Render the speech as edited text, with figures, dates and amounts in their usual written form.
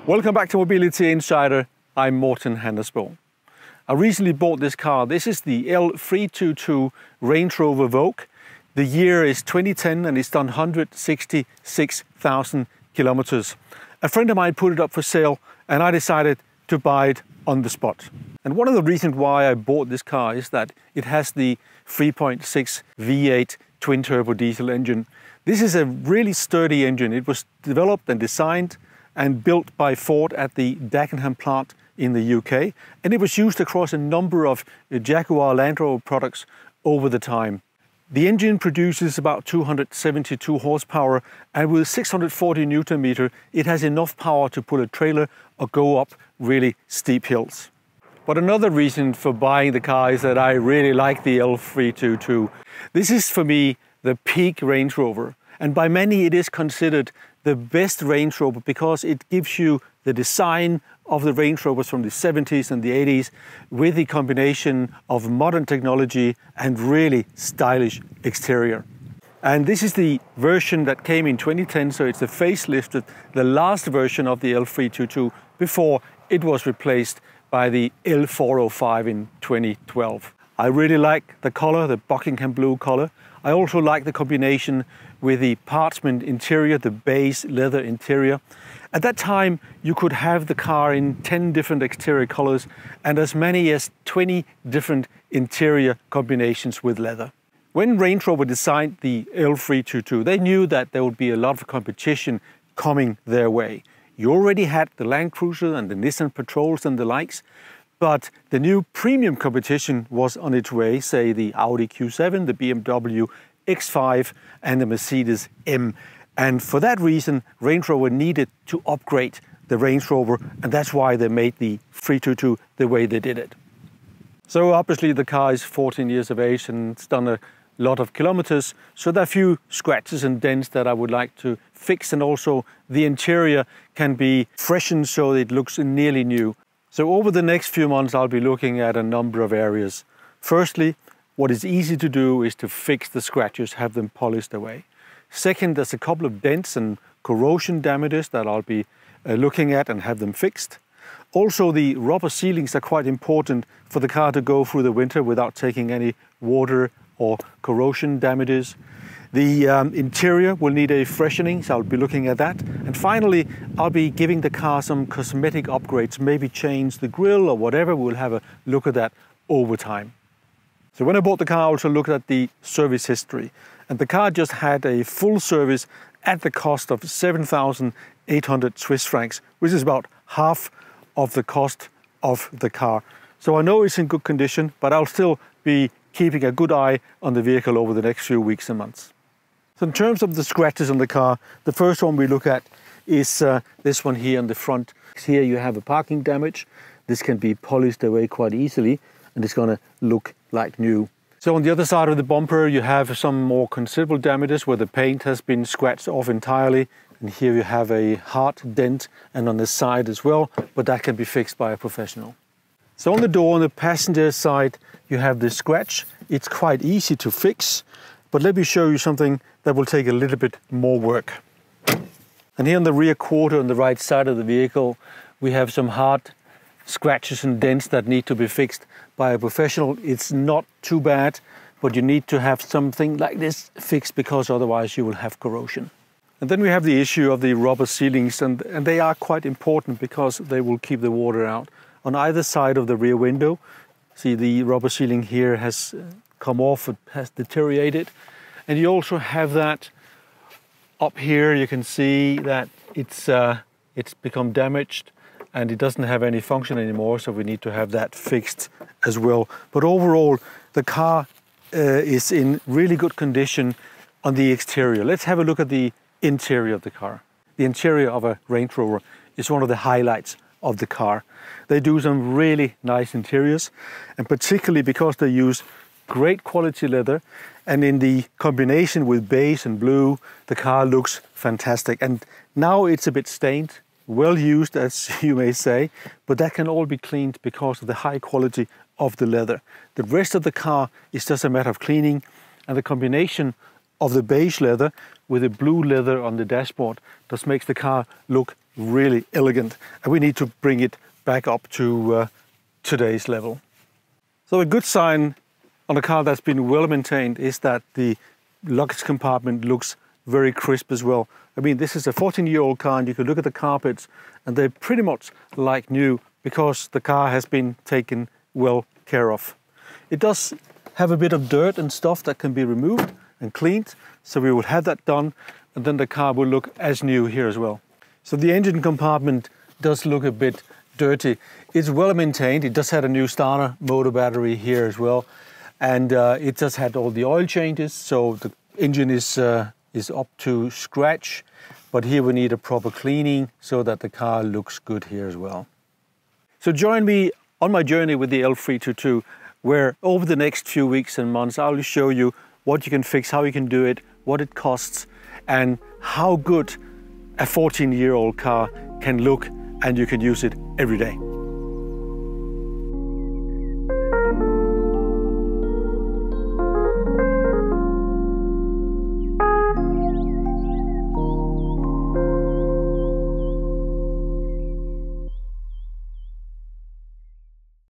Welcome back to Mobility Insider. I'm Morten Hannesbo. I recently bought this car. This is the L322 Range Rover Vogue. The year is 2010 and it's done 166,000 kilometers. A friend of mine put it up for sale and I decided to buy it on the spot. And one of the reasons why I bought this car is that it has the 3.6 V8 twin turbo diesel engine. This is a really sturdy engine. It was developed and designed and built by Ford at the Buckingham plant in the UK, and it was used across a number of Jaguar Land Rover products over the time. The engine produces about 272 horsepower, and with 640 Newton meter, it has enough power to pull a trailer or go up really steep hills. But another reason for buying the car is that I really like the L322. This is for me the peak Range Rover, and by many it is considered the best Range Rover because it gives you the design of the Range Rovers from the 70s and the 80s with the combination of modern technology and really stylish exterior. And this is the version that came in 2010, so it's the facelifted, the last version of the L322 before it was replaced by the L405 in 2012. I really like the color, the Buckingham blue color. I also like the combination with the parchment interior, the beige leather interior. At that time, you could have the car in 10 different exterior colors and as many as 20 different interior combinations with leather. When Range Rover designed the L322, they knew that there would be a lot of competition coming their way. You already had the Land Cruiser and the Nissan Patrols and the likes, but the new premium competition was on its way, say the Audi Q7, the BMW X5 and the Mercedes M. And for that reason, Range Rover needed to upgrade the Range Rover, and that's why they made the 322 the way they did it. So obviously the car is 14 years of age and it's done a lot of kilometers, so there are a few scratches and dents that I would like to fix, and also the interior can be freshened so it looks nearly new. So over the next few months I'll be looking at a number of areas. Firstly, what is easy to do is to fix the scratches, have them polished away. Second, there's a couple of dents and corrosion damages that I'll be looking at and have them fixed. Also, the rubber ceilings are quite important for the car to go through the winter without taking any water or corrosion damages. The interior will need a freshening, so I'll be looking at that. And finally, I'll be giving the car some cosmetic upgrades, maybe change the grille or whatever. We'll have a look at that over time. So when I bought the car, I also looked at the service history. And the car just had a full service at the cost of 7,800 Swiss francs, which is about half of the cost of the car. So I know it's in good condition, but I'll still be keeping a good eye on the vehicle over the next few weeks and months. So in terms of the scratches on the car, the first one we look at is this one here on the front. Here you have a parking damage. This can be polished away quite easily and it's going to look like new. So on the other side of the bumper you have some more considerable damages where the paint has been scratched off entirely, and here you have a hard dent and on the side as well, but that can be fixed by a professional. So on the door on the passenger side you have this scratch. It's quite easy to fix, but let me show you something that will take a little bit more work. And here on the rear quarter on the right side of the vehicle we have some hard scratches and dents that need to be fixed by a professional. It's not too bad, but you need to have something like this fixed because otherwise you will have corrosion. And then we have the issue of the rubber ceilings, and they are quite important because they will keep the water out. On either side of the rear window, see the rubber ceiling here has come off, it has deteriorated. And you also have that up here. You can see that it's become damaged and it doesn't have any function anymore, so we need to have that fixed as well. But overall, the car is in really good condition on the exterior. Let's have a look at the interior of the car. The interior of a Range Rover is one of the highlights of the car. They do some really nice interiors, and particularly because they use great quality leather, and in the combination with beige and blue, the car looks fantastic. And now it's a bit stained, well used as you may say, but that can all be cleaned because of the high quality of the leather. The rest of the car is just a matter of cleaning, and the combination of the beige leather with the blue leather on the dashboard just makes the car look really elegant, and we need to bring it back up to today's level. So a good sign on a car that's been well maintained is that the luggage compartment looks very crisp as well. I mean, this is a 14-year-old car, and you can look at the carpets and they're pretty much like new because the car has been taken well care of. It does have a bit of dirt and stuff that can be removed and cleaned, so we will have that done, and then the car will look as new here as well. So the engine compartment does look a bit dirty. It's well maintained. It does have a new starter motor battery here as well, and it just had all the oil changes, so the engine is up to scratch, but here we need a proper cleaning so that the car looks good here as well. So join me on my journey with the L322, where over the next few weeks and months I will show you what you can fix, how you can do it, what it costs, and how good a 14-year-old car can look, and you can use it every day.